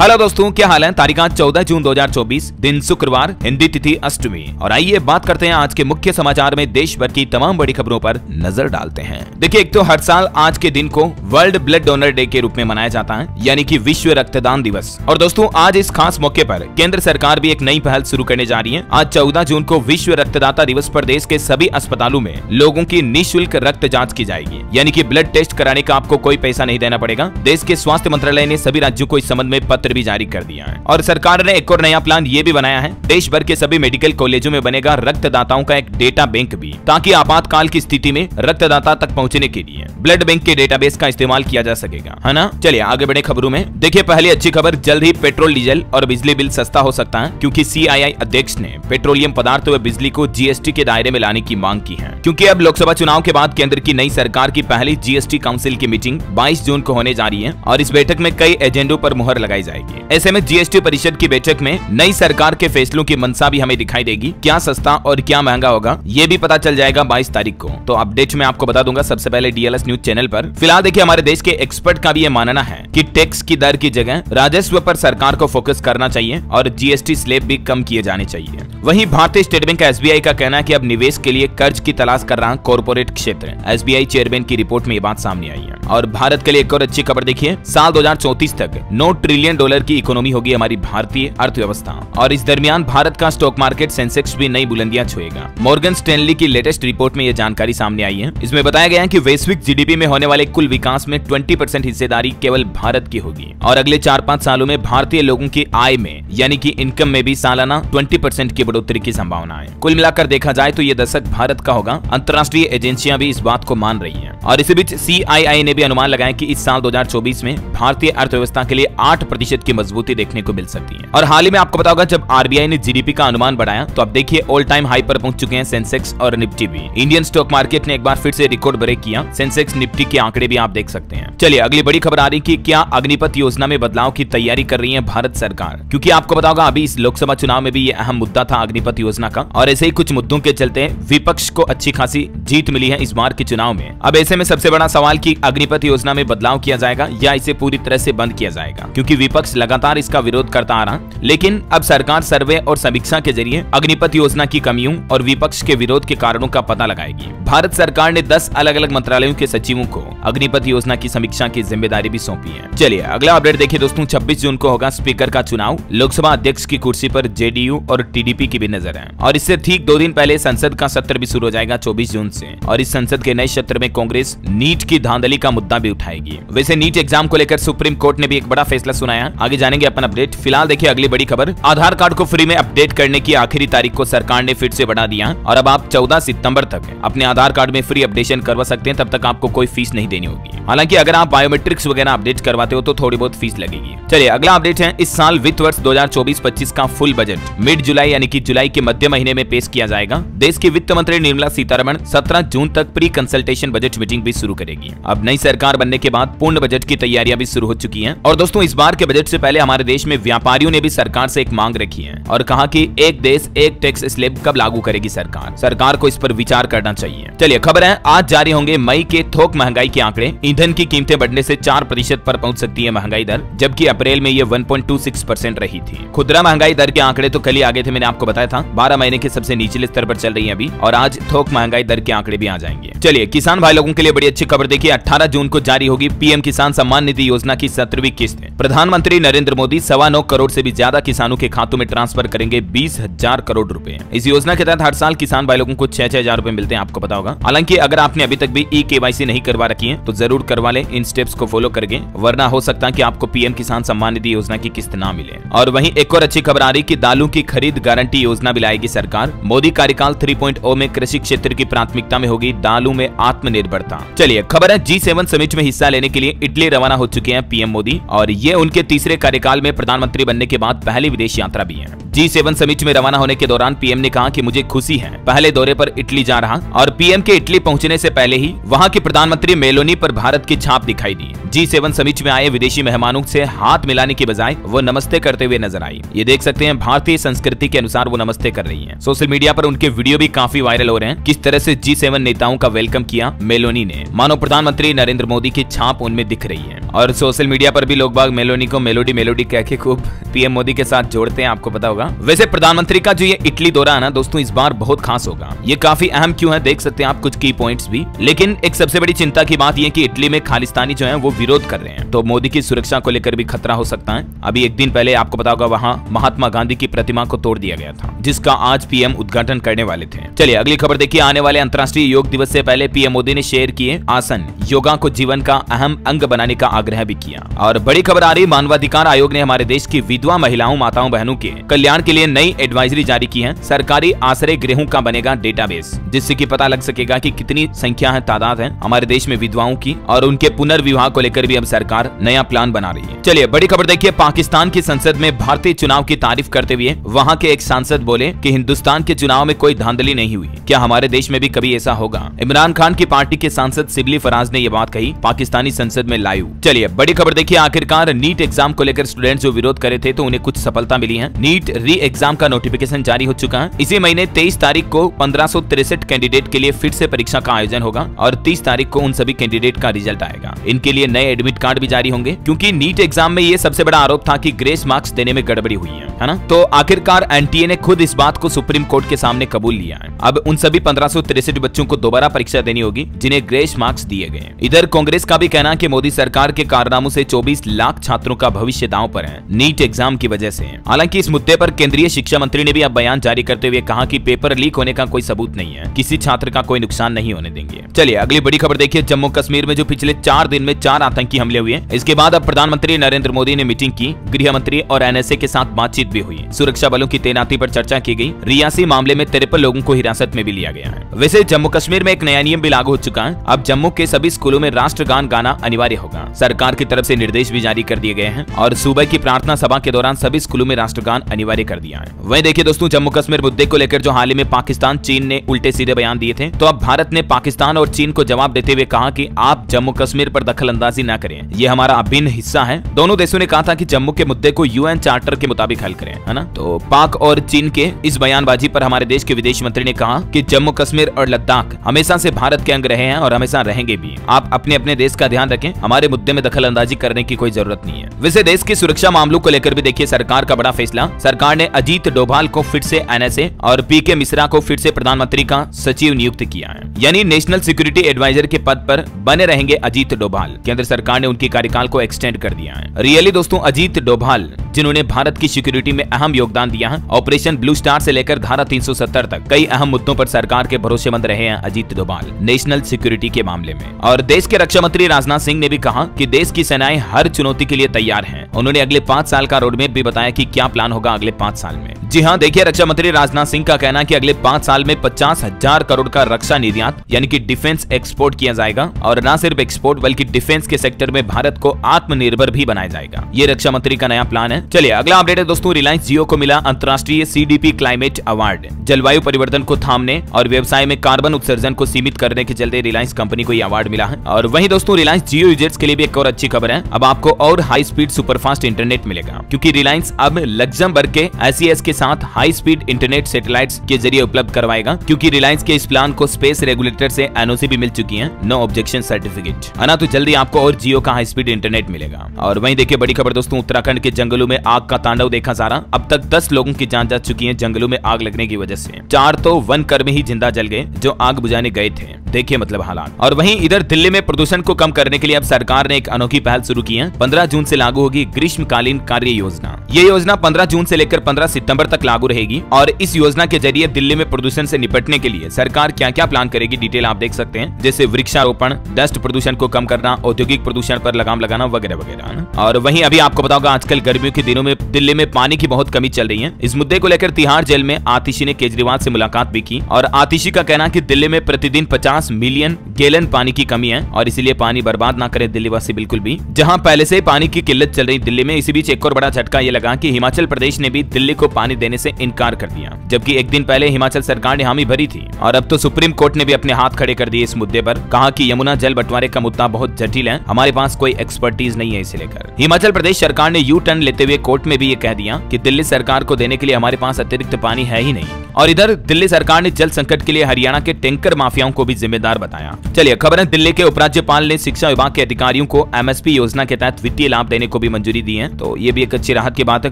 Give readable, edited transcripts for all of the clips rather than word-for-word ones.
Hello दोस्तों, क्या हाल है। तारीख 14 जून 2024, दिन शुक्रवार, हिंदी तिथि अष्टमी। और आइए बात करते हैं आज के मुख्य समाचार में देश भर की तमाम बड़ी खबरों पर नजर डालते हैं। देखिए, एक तो हर साल आज के दिन को वर्ल्ड ब्लड डोनर डे के रूप में मनाया जाता है, यानी कि विश्व रक्तदान दिवस। और दोस्तों, आज इस खास मौके पर केंद्र सरकार भी एक नई पहल शुरू करने जा रही है। आज 14 जून को विश्व रक्तदाता दिवस पर देश के सभी अस्पतालों में लोगों की निःशुल्क रक्त जाँच की जाएगी, यानी कि ब्लड टेस्ट कराने का आपको कोई पैसा नहीं देना पड़ेगा। देश के स्वास्थ्य मंत्रालय ने सभी राज्यों को इस संबंध में पत्र भी जारी कर दिया है। और सरकार ने एक और नया प्लान ये भी बनाया है, देश भर के सभी मेडिकल कॉलेजों में बनेगा रक्तदाताओं का एक डेटा बैंक भी, ताकि आपातकाल की स्थिति में रक्तदाता तक पहुंचने के लिए ब्लड बैंक के डेटाबेस का इस्तेमाल किया जा सकेगा, है ना। चलिए आगे बढ़े खबरों में। देखिए, पहली अच्छी खबर, जल्द ही पेट्रोल, डीजल और बिजली बिल सस्ता हो सकता है, क्योंकि CII अध्यक्ष ने पेट्रोलियम पदार्थ व बिजली को GST के दायरे में लाने की मांग की है, क्योंकि अब लोकसभा चुनाव के बाद केंद्र की नई सरकार की पहली GST काउंसिल की मीटिंग 22 जून को होने जा रही है और इस बैठक में कई एजेंडों पर मुहर लगाई जाएगी। ऐसे में GST परिषद की बैठक में नई सरकार के फैसलों की मंशा भी हमें दिखाई देगी। क्या सस्ता और क्या महंगा होगा, ये भी पता चल जाएगा 22 तारीख को। तो अपडेट में आपको बता दूंगा सबसे पहले DLS न्यूज चैनल पर। फिलहाल देखिए, हमारे देश के एक्सपर्ट का भी ये मानना है कि टैक्स की दर की जगह राजस्व पर सरकार को फोकस करना चाहिए और GST स्लैब भी कम किए जाने चाहिए। वहीं भारतीय स्टेट बैंक SBI का कहना है कि अब निवेश के लिए कर्ज की तलाश कर रहा कॉर्पोरेट क्षेत्र। SBI चेयरमैन की रिपोर्ट में ये बात सामने आई है। और भारत के लिए एक और अच्छी खबर देखिए, साल 2034 तक $9 ट्रिलियन की इकोनॉमी होगी हमारी भारतीय अर्थव्यवस्था। और इस दरमियान भारत का स्टॉक मार्केट सेंसेक्स भी नई बुलंदियां छुएगा। मॉर्गन स्टैनली की लेटेस्ट रिपोर्ट में यह जानकारी सामने आई है। इसमें बताया गया है कि वैश्विक GDP में होने वाले कुल विकास में 20% हिस्सेदारी केवल भारत की होगी और अगले 4-5 सालों में भारतीय लोगों की आय में, यानी कि इनकम में भी सालाना 20% की बढ़ोतरी की संभावना है। कुल मिलाकर देखा जाए तो ये दशक भारत का होगा। अंतर्राष्ट्रीय एजेंसियां भी इस बात को मान रही हैं। और इसी बीच CII ने भी अनुमान लगाया कि इस साल 2024 में भारतीय अर्थव्यवस्था के लिए 8% की मजबूती देखने को मिल सकती है। और हाल ही में आपको पता होगा, जब RBI ने GDP का अनुमान बढ़ाया तो अब देखिए ऑल टाइम हाई पर पहुंच चुके हैं सेंसेक्स और निफ्टी भी। इंडियन स्टॉक मार्केट ने एक बार फिर से रिकॉर्ड ब्रेक किया। सेंसेक्स, निफ्टी के आंकड़े भी आप देख सकते हैं। चलिए अगली बड़ी खबर आ रही कि क्या अग्निपथ योजना में बदलाव की तैयारी कर रही है भारत सरकार, क्योंकि आपको पता होगा अभी इस लोकसभा चुनाव में भी ये अहम मुद्दा था अग्निपथ योजना का। और ऐसे ही कुछ मुद्दों के चलते विपक्ष को अच्छी खासी जीत मिली है इस बार के चुनाव में। अब ऐसे में सबसे बड़ा सवाल कि अग्निपथ योजना में बदलाव किया जाएगा या इसे पूरी तरह से बंद किया जाएगा, क्योंकि विपक्ष लगातार इसका विरोध करता आ रहा। लेकिन अब सरकार सर्वे और समीक्षा के जरिए अग्निपथ योजना की कमियों और विपक्ष के विरोध के कारणों का पता लगाएगी। भारत सरकार ने 10 अलग अलग मंत्रालयों के सचिवों को अग्निपथ योजना की समीक्षा की जिम्मेदारी भी सौंपी है। चलिए अगला अपडेट देखिए दोस्तों, 26 जून को होगा स्पीकर का चुनाव। लोकसभा अध्यक्ष की कुर्सी पर JDU और TDP की भी नजर है। और इससे ठीक 2 दिन पहले संसद का सत्र भी शुरू हो जाएगा 24 जून से। और इस संसद के नए सत्र में कांग्रेस नीट की धांधली का मुद्दा भी उठाएगी। वैसे नीट एग्जाम को लेकर सुप्रीम कोर्ट ने भी एक बड़ा फैसला सुनाया। आगे जानेंगे अपन अपडेट। फिलहाल देखिए अगली बड़ी खबर, आधार कार्ड को फ्री में अपडेट करने की आखिरी तारीख को सरकार ने फिर से बढ़ा दिया और अब आप 14 सितंबर तक अपने आधार कार्ड में फ्री अपडेशन करवा सकते हैं। तब तक आपको कोई फीस नहीं देनी होगी। हालांकि अगर आप बायोमेट्रिक्स वगैरह अपडेट करवाते हो तो थोड़ी बहुत फीस लगेगी। चलिए अगला अपडेट है, इस साल वित्त वर्ष 2024-25 का फुल बजट मिड जुलाई यानी कि जुलाई के मध्य महीने में पेश किया जाएगा। देश की वित्त मंत्री निर्मला सीतारमण 17 जून तक प्री कंसल्टेशन बजट मीटिंग भी शुरू करेगी। अब नई सरकार बनने के बाद पूर्ण बजट की तैयारियां भी शुरू हो चुकी हैं। और दोस्तों, इस बार के बजट से पहले हमारे देश में व्यापारियों ने भी सरकार से एक मांग रखी है और कहा कि एक देश एक टैक्स स्लैब कब लागू करेगी सरकार। सरकार को इस पर विचार करना चाहिए। चलिए खबर है, आज जारी होंगे मई के थोक महंगाई के आंकड़े। ईंधन की कीमतें बढ़ने से 4% पर पहुंच सकती है महंगाई दर, जबकि अप्रैल में ये 1.26% रही थी। खुदरा महंगाई दर के आंकड़े तो कल ही आगे थे, मैंने आपको बताया था। 12 महीने के सबसे निचले स्तर पर चल रही है अभी। और आज थोक महंगाई दर के आंकड़े भी आ जाएंगे। चलिए किसान भाई लोगों के लिए बड़ी अच्छी खबर देखिए, 18 जून को जारी होगी PM किसान सम्मान निधि योजना की 17वीं किस्त। प्रधानमंत्री नरेंद्र मोदी 9.25 करोड़ से भी ज्यादा किसानों के खातों में ट्रांसफर करेंगे 20,000 करोड़ रुपए। इस योजना के तहत हर साल किसान भाई लोगों को 6-6 हजार रुपए मिलते हैं, आपको पता होगा। हालांकि अगर आपने अभी तक भी KYC नहीं करवा रखी है तो जरूर करवा ले, इन स्टेप्स को फॉलो करके, वरना हो सकता है कि आपको PM किसान सम्मान निधि योजना की किस्त ना मिले। और वहीं एक और अच्छी खबर आ रही कि दालों की खरीद गारंटी योजना भी लाएगी सरकार। मोदी कार्यकाल 3.0 में कृषि क्षेत्र की प्राथमिकता में होगी दालों में आत्मनिर्भरता। चलिए खबर है, G7 समिट में हिस्सा लेने के लिए इटली रवाना हो चुके हैं PM मोदी और ये उनके तीसरे कार्यकाल में प्रधानमंत्री बनने के बाद पहली विदेश यात्रा भी है। G7 समिट में रवाना होने के दौरान PM ने कहा कि मुझे खुशी है पहले दौरे पर इटली जा रहा। और PM के इटली पहुंचने से पहले ही वहां की प्रधानमंत्री मेलोनी पर भारत की छाप दिखाई दी। G7 समिट में आए विदेशी मेहमानों से हाथ मिलाने की बजाय वो नमस्ते करते हुए नजर आई। ये देख सकते हैं, भारतीय संस्कृति के अनुसार वो नमस्ते कर रही हैं। सोशल मीडिया पर उनके वीडियो भी काफी वायरल हो रहे हैं, किस तरह से G7 नेताओं का वेलकम किया मेलोनी ने। मानो प्रधानमंत्री नरेंद्र मोदी की छाप उनमें दिख रही है। और सोशल मीडिया पर भी लोग बाग मेलोनी को मेलोडी कह के खूब पीएम मोदी के साथ जोड़ते हैं, आपको पता होगा। वैसे प्रधानमंत्री का जो ये इटली दौरा है ना दोस्तों, इस बार बहुत खास होगा। ये काफी अहम क्यों है देख सकते हैं आप कुछ की पॉइंट्स भी। लेकिन एक सबसे बड़ी चिंता की बात ये कि इटली में खालिस्तानी जो है वो विरोध कर रहे हैं, तो मोदी की सुरक्षा को लेकर भी खतरा हो सकता है। अभी एक दिन पहले आपको पता होगा वहाँ महात्मा गांधी की प्रतिमा को तोड़ दिया गया था, जिसका आज पीएम उद्घाटन करने वाले थे। चलिए अगली खबर देखिए। आने वाले अंतर्राष्ट्रीय योग दिवस से पहले पीएम मोदी ने शेयर किए आसन, योगा को जीवन का अहम अंग बनाने का आग्रह भी किया। और बड़ी खबर आ रही, मानवाधिकार आयोग ने हमारे देश की विधवा महिलाओं, माताओं, बहनों के कल्याण के लिए नई एडवाइजरी जारी की है। सरकारी आश्रय गृहों का बनेगा डेटाबेस, जिससे कि पता लग सकेगा कि कितनी संख्या है, तादाद है हमारे देश में विधवाओं की, और उनके पुनर्विवाह को लेकर भी अब सरकार नया प्लान बना रही है। चलिए बड़ी खबर देखिए। पाकिस्तान की संसद में भारतीय चुनाव की तारीफ करते हुए वहां के एक सांसद बोले कि हिंदुस्तान के चुनाव में कोई धांधली नहीं हुई, क्या हमारे देश में भी कभी ऐसा होगा? इमरान खान की पार्टी के सांसद सिबली फराज ने यह बात कही पाकिस्तानी संसद में लाइव। चलिए बड़ी खबर देखिए। आखिरकार नीट एग्जाम को लेकर स्टूडेंट्स जो विरोध करे थे तो उन्हें कुछ सफलता मिली है। नीट री एग्जाम का नोटिफिकेशन जारी हो चुका है। इसी महीने 23 तारीख को 1563 कैंडिडेट के लिए फिर से परीक्षा का आयोजन होगा और 30 तारीख को उन सभी कैंडिडेट का रिजल्ट आएगा। इनके लिए नए एडमिट कार्ड भी जारी होंगे, क्योंकि नीट एग्जाम में ये सबसे बड़ा आरोप था कि ग्रेस मार्क्स देने में गड़बड़ी हुई है ना। तो आखिरकार एनटीए ने खुद इस बात को सुप्रीम कोर्ट के सामने कबूल लिया है। अब उन सभी 1563 बच्चों को दोबारा परीक्षा देनी होगी जिन्हें ग्रेस मार्क्स दिए गए। इधर कांग्रेस का भी कहना है कि मोदी सरकार के कारनामों से 24 लाख छात्रों का भविष्य दांव पर है नीट एग्जाम की वजह से। हालांकि इस मुद्दे पर केंद्रीय शिक्षा मंत्री ने भी अब बयान जारी करते हुए कहा कि पेपर लीक होने का कोई सबूत नहीं है, किसी छात्र का कोई नुकसान नहीं होने देंगे। चलिए अगली बड़ी खबर देखिए। जम्मू कश्मीर में जो पिछले 4 दिन में 4 आतंकी हमले हुए, इसके बाद अब प्रधानमंत्री नरेंद्र मोदी ने मीटिंग की, गृह मंत्री और एनएसए के साथ बातचीत भी हुई, सुरक्षा बलों की तैनाती पर चर्चा की गई। रियासी मामले में 53 लोगों को हिरासत में भी लिया गया है। वैसे जम्मू कश्मीर में एक नया नियम भी लागू हो चुका है। अब जम्मू के सभी स्कूलों में राष्ट्रगान गाना अनिवार्य होगा। सरकार की तरफ से निर्देश भी जारी कर दिए गए हैं और सुबह की प्रार्थना सभा के दौरान सभी स्कूलों में राष्ट्रगान अनिवार्य कर दिया है। वहीं देखिए दोस्तों, जम्मू कश्मीर मुद्दे को लेकर जो हाल ही में पाकिस्तान चीन ने उल्टे सीधे बयान दिए थे, तो अब भारत ने पाकिस्तान और चीन को जवाब देते हुए कहा कि आप जम्मू कश्मीर पर दखल अंदाजी न करें, ये हमारा अभिन्न हिस्सा है। दोनों देशों ने कहा था कि जम्मू के मुद्दे को यूएन चार्टर के मुताबिक हल करें, है ना। तो पाक और चीन के इस बयानबाजी पर हमारे देश के विदेश मंत्री ने कहा कि जम्मू कश्मीर और लद्दाख हमेशा से भारत के अंग रहे हैं और हमेशा रहेंगे भी। आप अपने अपने देश का ध्यान रखें, हमारे मुद्दे में दखल अंदाजी करने की कोई जरूरत नहीं है। वैसे देश की सुरक्षा मामलों को लेकर भी देखिए सरकार का बड़ा फैसला। सरकार ने अजीत डोभाल को फिर से एनएसए और पीके मिश्रा को फिर से प्रधानमंत्री का सचिव नियुक्त किया है, यानी नेशनल सिक्योरिटी एडवाइजर के पद पर बने रहेंगे अजीत डोभाल। केंद्र सरकार ने उनकी कार्यकाल को एक्सटेंड कर दिया है। रियली दोस्तों, अजीत डोभाल जिन्होंने भारत की सिक्योरिटी में अहम योगदान दिया है, ऑपरेशन ब्लू स्टार से लेकर धारा 370 तक कई अहम मुद्दों पर सरकार के भरोसेमंद रहे हैं अजीत डोभाल नेशनल सिक्योरिटी के मामले में। और देश के रक्षा मंत्री राजनाथ सिंह ने भी कहा कि देश की सेनाएं हर चुनौती के लिए तैयार हैं। उन्होंने अगले 5 साल का रोडमैप भी बताया कि क्या प्लान होगा अगले 5 साल में। जी हाँ, देखिए रक्षा मंत्री राजनाथ सिंह का कहना है कि अगले 5 साल में 50,000 करोड़ का रक्षा निर्यात यानी कि डिफेंस एक्सपोर्ट किया जाएगा, और न सिर्फ एक्सपोर्ट बल्कि डिफेंस के सेक्टर में भारत को आत्मनिर्भर भी बनाया जाएगा। ये रक्षा मंत्री का नया प्लान है। चलिए अगला अपडेट है दोस्तों, रिलायंस जियो को मिला अंतर्राष्ट्रीय सीडीपी क्लाइमेट अवार्ड। जलवायु परिवर्तन को थामने और व्यवसाय में कार्बन उत्सर्जन को सीमित करने के चलते रिलायंस कंपनी को यह अवार्ड मिला है। और वहीं दोस्तों रिलायंस जियो यूजर्स के लिए भी एक और अच्छी खबर है, अब आपको और हाई स्पीड सुपरफास्ट इंटरनेट मिलेगा, क्योंकि रिलायंस अब लग्जमबर्ग के एसईएस के साथ हाई स्पीड इंटरनेट सैटेलाइट्स के जरिए उपलब्ध करवाएगा। क्योंकि रिलायंस के इस प्लान को स्पेस रेगुलेटर से एनओसी भी मिल चुकी है, नो ऑब्जेक्शन सर्टिफिकेट, है ना। तो जल्दी आपको और जियो का हाई स्पीड इंटरनेट मिलेगा। और वहीं देखिए बड़ी खबर दोस्तों, उत्तराखंड के जंगलों में आग का तांडव देखा जा रहा। अब तक 10 लोगों की जान जा चुकी है जंगलों में आग लगने की वजह से। 4 तो वन कर्मी ही जिंदा जल गए जो आग बुझाने गए थे। देखिए मतलब हालात। और वहीं इधर दिल्ली में प्रदूषण को कम करने के लिए अब सरकार ने एक अनोखी पहल शुरू की है। 15 जून से लागू होगी ग्रीष्मकालीन कार्य योजना। ये योजना 15 जून से लेकर 15 सितंबर तक लागू रहेगी। और इस योजना के जरिए दिल्ली में प्रदूषण से निपटने के लिए सरकार क्या क्या प्लान करेगी, डिटेल आप देख सकते हैं, जैसे वृक्षारोपण, डस्ट प्रदूषण को कम करना, औद्योगिक प्रदूषण पर लगाम लगाना वगैरह वगैरह। और वहीं अभी आपको पता होगा आजकल गर्मियों के दिनों में दिल्ली में पानी की बहुत कमी चल रही है। इस मुद्दे को लेकर तिहाड़ जेल में आतिशी ने केजरीवाल से मुलाकात भी की। और आतिशी का कहना है कि दिल्ली में प्रतिदिन 50 मिलियन गैलन पानी की कमी है और इसीलिए पानी बर्बाद ना करे दिल्ली वासी बिल्कुल भी। जहां पहले से पानी की किल्लत चल रही दिल्ली में, इसी बीच एक और बड़ा झटका ये लगा लगा कि हिमाचल प्रदेश ने भी दिल्ली को पानी देने से इनकार कर दिया, जबकि एक दिन पहले हिमाचल सरकार ने हामी भरी थी। और अब तो सुप्रीम कोर्ट ने भी अपने हाथ खड़े कर दिए इस मुद्दे पर, कहा कि यमुना जल बंटवारे का मुद्दा बहुत जटिल है, हमारे पास कोई एक्सपर्टीज नहीं है इसे लेकर। हिमाचल प्रदेश सरकार ने यू टर्न लेते हुए कोर्ट में भी ये कह दिया कि दिल्ली सरकार को देने के लिए हमारे पास अतिरिक्त पानी है ही नहीं। और इधर दिल्ली सरकार ने जल संकट के लिए हरियाणा के टैंकर माफियाओं को भी जिम्मेदार बताया। चलिए खबर है, दिल्ली के उपराज्यपाल ने शिक्षा विभाग के अधिकारियों को एमएसपी योजना के तहत वित्तीय लाभ देने को भी मंजूरी दी है, तो ये भी एक अच्छी राहत की बात है।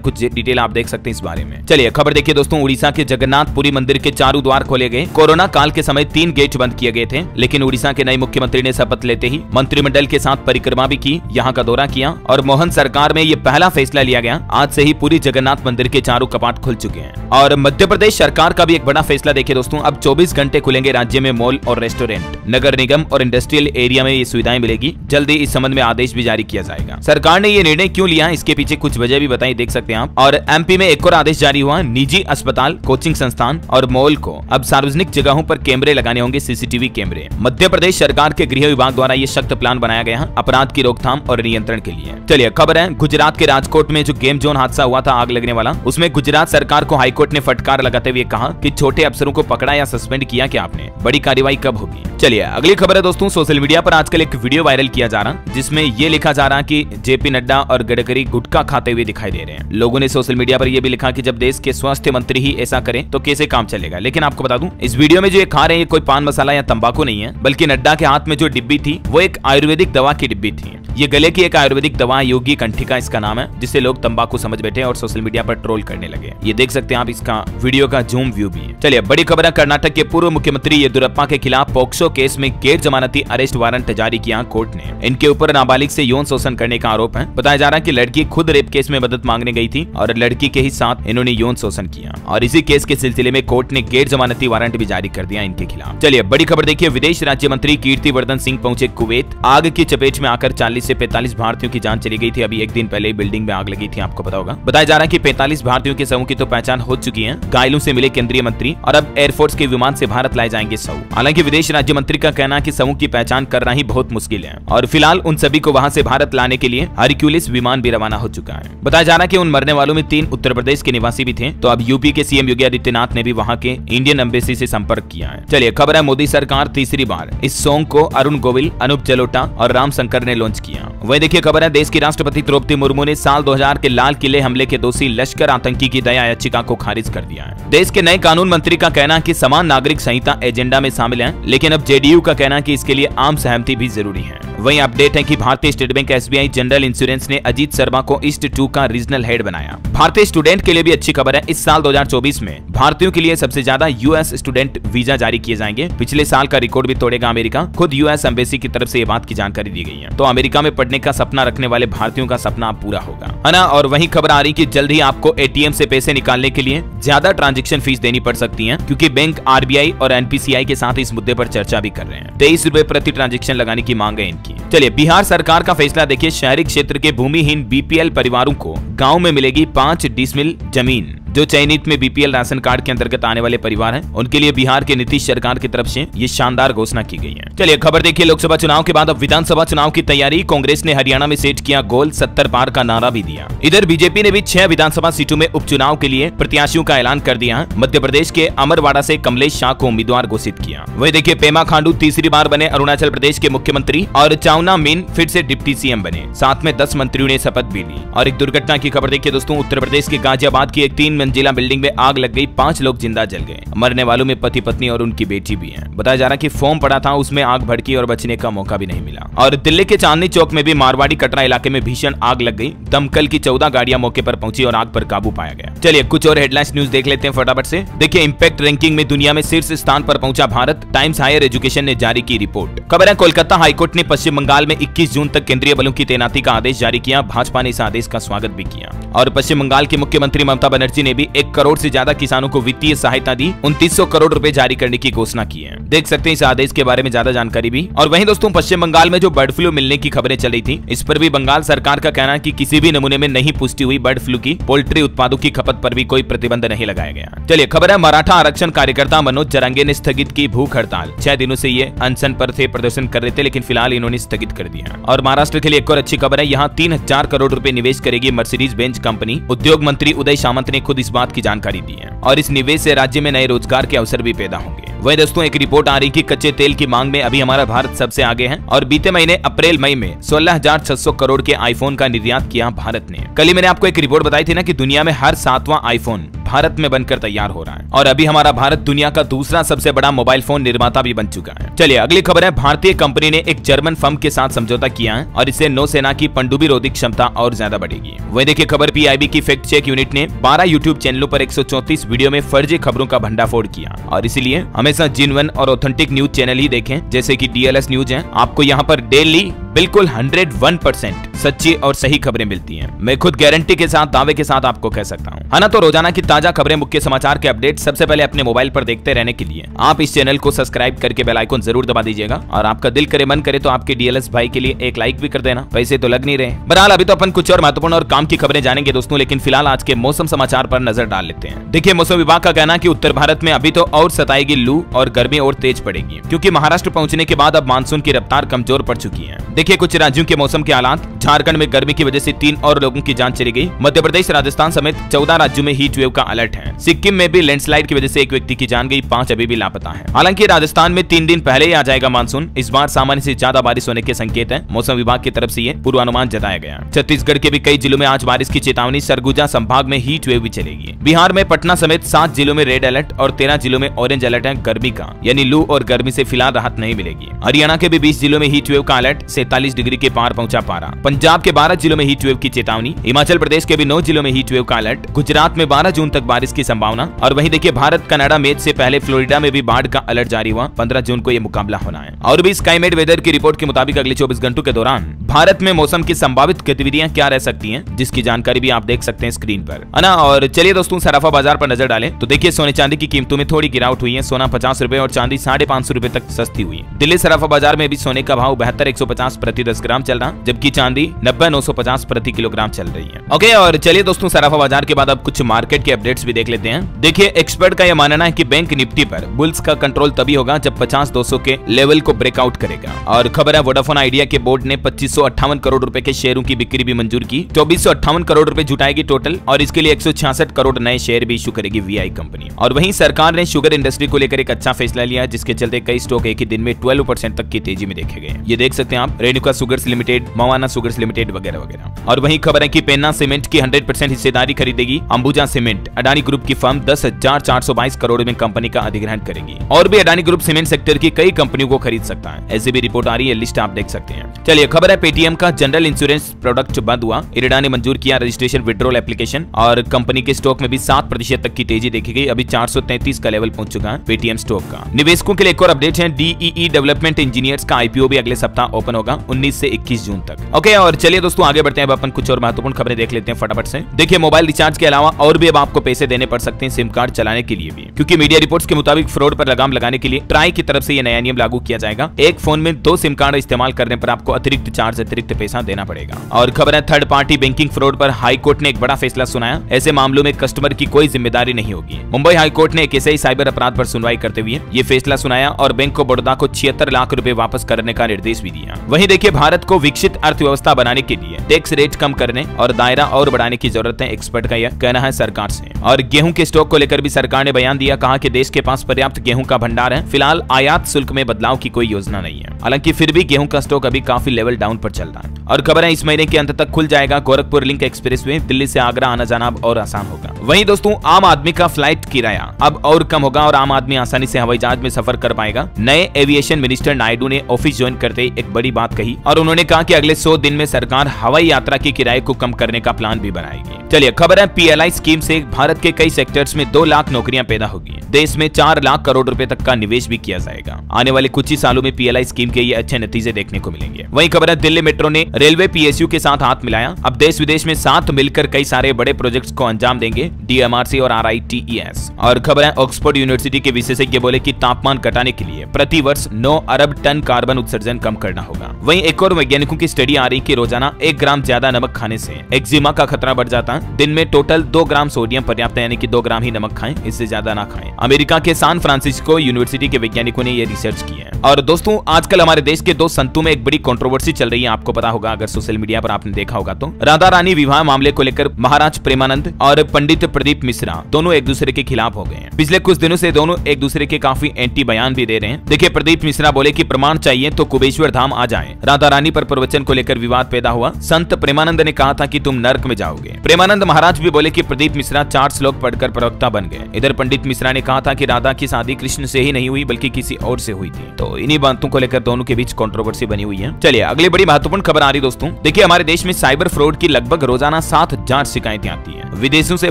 कुछ डिटेल आप देख सकते हैं इस बारे में। चलिए खबर देखिए दोस्तों, उड़ीसा के जगन्नाथपुरी मंदिर के चारों द्वार खोले गए। कोरोना काल के समय 3 गेट बंद किए गए थे, लेकिन उड़ीसा के नए मुख्यमंत्री ने शपथ लेते ही मंत्रिमंडल के साथ परिक्रमा भी की, यहाँ का दौरा किया और मोहन सरकार में ये पहला फैसला लिया गया। आज से ही पूरी जगन्नाथ मंदिर के चारों कपाट खुल चुके हैं। और मध्य प्रदेश सरकार का भी एक बड़ा फैसला देखिए दोस्तों, अब 24 घंटे खुलेंगे राज्य में मॉल और रेस्टोरेंट। नगर निगम और इंडस्ट्रियल एरिया में ये सुविधाएं मिलेगी। जल्दी इस संबंध में आदेश भी जारी किया जाएगा। सरकार ने ये निर्णय क्यों लिया, इसके पीछे कुछ वजह भी बताई, देख सकते हैं आप। और एमपी में एक और आदेश जारी हुआ, निजी अस्पताल, कोचिंग संस्थान और मॉल को अब सार्वजनिक जगहों पर कैमरे लगाने होंगे, सीसीटीवी कैमरे। मध्य प्रदेश सरकार के गृह विभाग द्वारा ये सख्त प्लान बनाया गया है अपराध की रोकथाम और नियंत्रण के लिए। चलिए खबर है, गुजरात के राजकोट में जो गेम जोन हादसा हुआ था आग लगने वाला, उसमें गुजरात सरकार को हाईकोर्ट ने फटकार लगाते हुए कहा कि छोटे अफसरों को पकड़ा या सस्पेंड किया क्या आपने, बड़ी कार्रवाई कब होगी। चलिए अगली खबर है दोस्तों, सोशल मीडिया पर आजकल एक वीडियो वायरल किया जा रहा, जिसमें ये लिखा जा रहा कि जेपी नड्डा और गडकरी गुटखा खाते हुए दिखाई दे रहे हैं। लोगों ने सोशल मीडिया पर यह भी लिखा कि जब देश के स्वास्थ्य मंत्री ही ऐसा करें तो कैसे काम चलेगा। लेकिन आपको बता दूं, इस वीडियो में जो ये खा रहे हैं कोई पान मसाला या तंबाकू नहीं है, बल्कि नड्डा के हाथ में जो डिब्बी थी वो एक आयुर्वेदिक दवा की डिब्बी थी। ये गले की एक आयुर्वेदिक दवा योगी कंठिका इसका नाम है, जिसे लोग तंबाकू समझ बैठे और सोशल मीडिया पर ट्रोल करने लगे। ये देख सकते हैं आप, इसका वीडियो का जूम व्यू भी है। चलिए बड़ी खबर है, कर्नाटक के पूर्व मुख्यमंत्री येदियुरप्पा के खिलाफ पॉक्सो केस में गैर जमानती अरेस्ट वारंट जारी किया कोर्ट ने। इनके ऊपर नाबालिग से यौन शोषण करने का आरोप है। बताया जा रहा है कि लड़की खुद रेप केस में मदद मांगने गई थी और लड़की के ही साथ इन्होंने यौन शोषण किया, और इसी केस के सिलसिले में कोर्ट ने गैर जमानती वारंट भी जारी कर दिया इनके खिलाफ। चलिए बड़ी खबर देखिए, विदेश राज्य मंत्री कीर्तिवर्धन सिंह पहुंचे कुवैत। आग की चपेट में आकर 40 से 45 भारतीयों की जान चली गई थी। अभी एक दिन पहले बिल्डिंग में आग लगी थी, आपको पता होगा। बताया जा रहा है कि 45 भारतीयों के शवों की तो पहचान हो चुकी है। घायलों से मिले केंद्रीय मंत्री और अब एयरफोर्स के विमान से भारत लाए जाएंगे शव। हालांकि विदेश राज्य मंत्री का कहना है कि शवों की पहचान करना ही बहुत मुश्किल है और फिलहाल उन सभी को वहां से भारत लाने के लिए हरक्यूलिस विमान भी रवाना हो चुका है। बताया जा रहा है कि उन मरने वालों में 3 उत्तर प्रदेश के निवासी भी थे। तो अब यूपी के सीएम योगी आदित्यनाथ ने भी वहां के इंडियन एम्बेसी से संपर्क किया है। चलिए खबर है, मोदी सरकार तीसरी बार। इस सॉन्ग को अरुण गोविल, अनूप जलोटा और राम शंकर ने लॉन्च किया। वही देखिए खबर है, देश की राष्ट्रपति द्रौपदी मुर्मू ने साल 2000 के लाल किले हमले के दोषी लश्कर आतंकी की दया याचिका को खारिज कर दिया है। देश के नए कानून मंत्री का कहना है कि समान नागरिक संहिता एजेंडा में शामिल है, लेकिन अब जेडीयू का कहना है कि इसके लिए आम सहमति भी जरूरी है। वहीं अपडेट है कि भारतीय state bank SBI general insurance ने अजीत शर्मा को ईस्ट 2 का रीजनल हेड बनाया। भारतीय स्टूडेंट के लिए भी अच्छी खबर है, इस साल 2024 में भारतीयों के लिए सबसे ज्यादा यूएस स्टूडेंट वीजा जारी किए जाएंगे। पिछले साल का रिकॉर्ड भी तोड़ेगा अमेरिका। खुद यूएस एम्बेसी की तरफ से ये बात की जानकारी दी गई है। तो अमेरिका में पढ़ने का सपना रखने वाले भारतीयों का सपना पूरा होगा, है ना। और वहीं खबर आ रही कि जल्द ही आपको एटीएम से पैसे निकालने के लिए ज्यादा ट्रांजैक्शन फीस देनी पड़ सकती है, क्योंकि बैंक आरबीआई और एनपीसीआई के साथ इस मुद्दे पर चर्चा भी कर रहे हैं। 23 रुपए प्रति ट्रांजैक्शन लगाने की मांग है इनकी। चलिए बिहार सरकार का फैसला देखिए, शहरी क्षेत्र के भूमिहीन बीपीएल परिवारों को गाँव में मिलेगी 5 डिसमिल जमीन। जो चयनित में बीपीएल राशन कार्ड के अंतर्गत आने वाले परिवार हैं, उनके लिए बिहार के नीतीश सरकार की तरफ से ये शानदार घोषणा की गई है। चलिए खबर देखिए, लोकसभा चुनाव के बाद अब विधानसभा चुनाव की तैयारी। कांग्रेस ने हरियाणा में सेट किया गोल, 70 पार का नारा भी दिया। इधर बीजेपी ने भी 6 विधानसभा सीटों में उपचुनाव के लिए प्रत्याशियों का ऐलान कर दिया। मध्य प्रदेश के अमरवाड़ा से कमलेश शाह को उम्मीदवार घोषित किया। वही देखिए, पेमा खांडू तीसरी बार बने अरुणाचल प्रदेश के मुख्यमंत्री और चाउना मीन फिर से डिप्टी सीएम बने। साथ में 10 मंत्रियों ने शपथ भी ली। और एक दुर्घटना की खबर देखिए दोस्तों, उत्तर प्रदेश के गाजियाबाद की एक 3 मंजिला बिल्डिंग में आग लग गई, 5 लोग जिंदा जल गए। मरने वालों में पति पत्नी और उनकी बेटी भी है। बताया जा रहा है कि फोम पड़ा था, उसमें आग भड़की और बचने का मौका भी नहीं मिला। और दिल्ली के चांदनी चौक में भी मारवाड़ी कटरा इलाके में भीषण आग लग गई। दमकल की 14 गाड़ियां मौके पर पहुंची और आग पर काबू पाया गया। चलिए कुछ और हेडलाइंस न्यूज देख लेते हैं फटाफट से। देखिए, इंपैक्ट रैंकिंग में दुनिया में शीर्ष स्थान पर पहुंचा भारत, टाइम्स हायर एजुकेशन ने जारी की रिपोर्ट। खबर है, कोलकाता हाईकोर्ट ने पश्चिम बंगाल में 21 जून तक केंद्रीय बलों की तैनाती का आदेश जारी किया। भाजपा ने इस आदेश का स्वागत भी किया। और पश्चिम बंगाल की मुख्यमंत्री ममता बनर्जी ने ने भी 1 करोड़ से ज्यादा किसानों को वित्तीय सहायता दी, 2900 करोड़ रुपए जारी करने की घोषणा की है। देख सकते हैं इस आदेश के बारे में ज्यादा जानकारी भी। और वहीं दोस्तों पश्चिम बंगाल में जो बर्ड फ्लू मिलने की खबरें चल रही थी, इस पर भी बंगाल सरकार का कहना है कि किसी भी नमूने में नहीं पुष्टि हुई बर्ड फ्लू की, पोल्ट्री उत्पादों की खपत पर भी कोई प्रतिबंध नहीं लगाया गया। चलिए खबर है, मराठा आरक्षण कार्यकर्ता मनोज जरांगे ने स्थगित की भूख हड़ताल। 6 दिनों से ये अनशन पर थे, प्रदर्शन कर रहे थे, लेकिन फिलहाल इन्होंने स्थगित कर दिया। और महाराष्ट्र के लिए एक और अच्छी खबर है, यहाँ 3000 करोड़ रुपए निवेश करेगी मर्सिडीज बेंज कंपनी। उद्योग मंत्री उदय सामंत ने खुद इस बात की जानकारी दी है और इस निवेश से राज्य में नए रोजगार के अवसर भी पैदा होंगे। वही दोस्तों एक रिपोर्ट आ रही कि कच्चे तेल की मांग में अभी हमारा भारत सबसे आगे है और बीते महीने अप्रैल मई में 16,600 करोड़ के आईफोन का निर्यात किया भारत ने। कल ही मैंने आपको एक रिपोर्ट बताई थी ना कि दुनिया में हर 7वां आईफोन भारत में बनकर तैयार हो रहा है और अभी हमारा भारत दुनिया का दूसरा सबसे बड़ा मोबाइल फोन निर्माता भी बन चुका है। चलिए अगली खबर है, भारतीय कंपनी ने एक जर्मन फर्म के साथ समझौता किया है और इससे नौसेना की पनडुब्बी रोधी क्षमता और ज्यादा बढ़ेगी। वही देखिए खबर, पीआईबी की फैक्ट चेक यूनिट ने 12 यूट्यूब चैनलों पर 134 वीडियो में फर्जी खबरों का भंडाफोड़ किया और इसीलिए हमेशा जिनवन और ऑथेंटिक न्यूज चैनल ही देखें, जैसे कि डीएलएस न्यूज है। आपको यहाँ पर डेली बिल्कुल 101% सच्ची और सही खबरें मिलती हैं। मैं खुद गारंटी के साथ, दावे के साथ आपको कह सकता हूँ। है ना, तो रोजाना की ताजा खबरें, मुख्य समाचार के अपडेट सबसे पहले अपने मोबाइल पर देखते रहने के लिए आप इस चैनल को सब्सक्राइब करके बेल आइकन जरूर दबा दीजिएगा और आपका दिल करे मन करे तो आपके डीएलएस भाई के लिए एक लाइक भी कर देना, पैसे तो लग नहीं रहे। बहरहाल अभी तो अपन कुछ और महत्वपूर्ण और काम की खबरें जानेंगे दोस्तों, लेकिन फिलहाल आज के मौसम समाचार पर नजर डाल लेते हैं। देखिए मौसम विभाग का कहना है कि उत्तर भारत में अभी तो और सताएगी लू और गर्मी और तेज पड़ेगी, क्योंकि महाराष्ट्र पहुंचने के बाद अब मानसून की रफ्तार कमजोर पड़ चुकी है। देखिए कुछ राज्यों के मौसम के हालात, झारखंड में गर्मी की वजह से 3 और लोगों की जान चली गई। मध्य प्रदेश, राजस्थान समेत 14 राज्यों में हीट वेव का अलर्ट है। सिक्किम में भी लैंडस्लाइड की वजह से एक व्यक्ति की जान गई, 5 अभी भी लापता है। हालांकि राजस्थान में 3 दिन पहले ही आ जाएगा मानसून। इस बार सामान्य से ज्यादा बारिश होने के संकेत है, मौसम विभाग की तरफ से ये पूर्वानुमान जताया गया। छत्तीसगढ़ के भी कई जिलों में आज बारिश की चेतावनी, सरगुजा संभाग में हीट वेव भी चलेगी। बिहार में पटना समेत 7 जिलों में रेड अलर्ट और 13 जिलों में ऑरेंज अलर्ट है गर्मी का, यानी लू और गर्मी से फिलहाल राहत नहीं मिलेगी। हरियाणा के भी 20 जिलों में हीट वेव का अलर्ट, 47 डिग्री के पार पहुंचा पारा। पंजाब के 12 जिलों में हीट वेव की चेतावनी, हिमाचल प्रदेश के भी 9 जिलों में हीट वेव का अलर्ट, गुजरात में 12 जून तक बारिश की संभावना। और वहीं देखिए भारत कनाडा मैच से पहले फ्लोरिडा में भी बाढ़ का अलर्ट जारी हुआ, 15 जून को यह मुकाबला होना है। और भी स्काईमेट वेदर की रिपोर्ट के मुताबिक अगले 24 घंटों के दौरान भारत में मौसम की संभावित गतिविधियां क्या रह सकती हैं, जिसकी जानकारी भी आप देख सकते हैं स्क्रीन पर, है ना। और चलिए दोस्तों सराफा बाजार पर नजर डालें तो देखिए सोने चांदी की कीमतों में थोड़ी गिरावट हुई है। सोना 50 रुपए और चांदी 550 रुपए तक सस्ती हुई। दिल्ली सराफा बाजार में भी सोने का भाव 72,150 प्रति 10 ग्राम चल रहा, जबकि चांदी 90,950 प्रति किलोग्राम चल रही है। ओके, और चलिए दोस्तों सराफा बाजार के बाद अब कुछ मार्केट के अपडेट्स भी देख लेते हैं। देखिए एक्सपर्ट का यह मानना है कि बैंक निफ्टी पर बुल्स का कंट्रोल तभी होगा जब 50-200 के लेवल को ब्रेकआउट करेगा। और खबर है वोडाफोन आइडिया के बोर्ड ने 2558 करोड़ रुपए के शेयरों की बिक्री भी मंजूर की। 2458 करोड़ रुपए जुटाएगी टोटल और इसके लिए 166 करोड़ नए शेयर भी इशू करेगी वीआई कंपनी। और वहीं सरकार ने शुगर इंडस्ट्री को लेकर एक अच्छा फैसला लिया, जिसके चलते कई स्टॉक एक ही दिन में 12% तक की तेजी में देखे गए। ये देख सकते हैं आप, Renuka sugars limited, Mawana sugars limited वगैरह वगैरह। और वहीं खबर है कि पेन्ना सीमेंट की 100% हिस्सेदारी खरीदेगी अंबुजा सीमेंट। अडानी ग्रुप की फर्म 10,422 करोड़ में कंपनी का अधिग्रहण करेगी। और भी अडानी ग्रुप सीमेंट सेक्टर की कई कंपनियों को खरीद सकता है, ऐसी भी रिपोर्ट आ रही है, लिस्ट आप देख सकते हैं। चलिए खबर है पेटीएम का जनरल इंश्योरेंस प्रोडक्ट बंद हुआ। इरडा ने मंजूर किया रजिस्ट्रेशन विड्रॉल एप्लीकेशन और कंपनी के स्टॉक में भी 7% तक की तेजी देखी गई। अभी 433 का लेवल पहुंच चुका है पेटीएम स्टॉक का। निवेशकों के लिए एक और अपडेट है, डीईई डेवलपमेंट इंजीनियर्स का आईपीओ भी अगले सप्ताह ओपन होगा 19 से 21 जून तक। ओके, और चलिए दोस्तों आगे बढ़ते हैं, अब अपन कुछ और महत्वपूर्ण खबरें देख लेते हैं फटाफट से। देखिए मोबाइल रिचार्ज के अलावा और भी अब आपको पैसे देने पड़ सकते हैं सिम कार्ड चलाने के लिए भी, क्योंकि मीडिया रिपोर्ट्स के मुताबिक फ्रॉड पर लगाम लगाने के लिए ट्राई की तरफ से यह नया नियम लागू किया जाएगा। एक फोन में 2 सिम कार्ड इस्तेमाल करने पर आपको अतिरिक्त चार्ज, अतिरिक्त पैसा देना पड़ेगा। और खबर है थर्ड पार्टी बैंकिंग फ्रॉड पर हाई कोर्ट ने एक बड़ा फैसला सुनाया। ऐसे मामलों में कस्टमर की कोई जिम्मेदारी नहीं होगी। मुंबई हाई कोर्ट ने एक ऐसे ही साइबर अपराध पर सुनवाई करते हुए ये फैसला सुनाया और बैंक को बड़ौदा को 76 लाख रुपए वापस करने का निर्देश भी दिया। वहीं देखिए भारत को विकसित अर्थव्यवस्था बनाने के लिए टैक्स रेट कम करने और दायरा और बढ़ाने की जरूरत है, एक्सपर्ट का यह कहना है सरकार से। और गेहूं के स्टॉक को लेकर भी सरकार ने बयान दिया, कहा कि देश के पास पर्याप्त गेहूं का भंडार है, फिलहाल आयात शुल्क में बदलाव की कोई योजना नहीं है। हालांकि फिर भी गेहूं का स्टॉक अभी काफी लेवल डाउन पर चल रहा है। और खबर है इस महीने के अंत तक खुल जाएगा गोरखपुर लिंक एक्सप्रेसवे, दिल्ली से आगरा आना जाना अब और आसान होगा। वहीं दोस्तों आम आदमी का फ्लाइट किराया अब और कम होगा और आम आदमी आसानी से हवाई जहाज में सफर कर पाएगा। नए एविएशन मिनिस्टर नायडू ने ऑफिस ज्वाइन करते ही एक बड़ी बात कही और उन्होंने कहा कि अगले 100 दिन में सरकार हवाई यात्रा के किराए को कम करने का प्लान भी बनाएगी। चलिए खबर है पीएलआई स्कीम से भारत के कई सेक्टर्स में 2 लाख नौकरियां पैदा होगी। देश में 4 लाख करोड़ रुपए तक का निवेश भी किया जाएगा। आने वाले कुछ ही सालों में PLI स्कीम के ये अच्छे नतीजे देखने को मिलेंगे। वहीं खबर है दिल्ली मेट्रो ने रेलवे PSU के साथ हाथ मिलाया। अब देश विदेश में साथ मिलकर कई सारे बड़े प्रोजेक्ट्स को अंजाम देंगे DMRC और RITES। और खबर है ऑक्सफोर्ड यूनिवर्सिटी के विशेषज्ञ बोले कि तापमान घटाने के लिए प्रति वर्ष 9 अरब टन कार्बन उत्सर्जन कम करना होगा। वहीं एक और वैज्ञानिकों की स्टडी आ रही कि रोजाना 1 ग्राम ज्यादा नमक खाने से एक्जिमा का खतरा बढ़ जाता है। दिन में टोटल 2 ग्राम सोडियम पर्याप्त है, यानी कि 2 ग्राम ही नमक खाएं, इससे ज्यादा ना खाएं। अमेरिका के सैन फ्रांसिस्को यूनिवर्सिटी के वैज्ञानिकों ने यह रिसर्च की है। और दोस्तों आजकल हमारे देश के 2 संतों में एक बड़ी कंट्रोवर्सी चल रही है, आपको पता होगा अगर सोशल मीडिया पर आपने देखा होगा तो। राधा रानी विवाह मामले को लेकर महाराज प्रेमानंद और पंडित प्रदीप मिश्रा दोनों एक दूसरे के खिलाफ हो गए हैं। पिछले कुछ दिनों से दोनों एक दूसरे के काफी एंटी बयान भी दे रहे हैं। देखिए प्रदीप मिश्रा बोले कि प्रमाण चाहिए तो कुबेश्वर धाम आ जाएं। राधा रानी पर प्रवचन को लेकर विवाद पैदा हुआ। संत प्रेमानंद ने कहा था कि तुम नरक में जाओगे। प्रेमानंद महाराज भी बोले कि प्रदीप मिश्रा 4 श्लोक पढ़कर प्रवक्ता बन गए। इधर पंडित मिश्रा ने कहा था कि राधा की शादी कृष्ण से ही नहीं हुई बल्कि किसी और से हुई थी। तो इन्हीं बातों को लेकर दोनों के बीच कंट्रोवर्सी बनी हुई है। चलिए अगली बड़ी महत्वपूर्ण खबर आ रही दोस्तों। देखिए हमारे देश में साइबर फ्रॉड की लगभग रोजाना 7,000 शिकायतें आती है। विदेशों से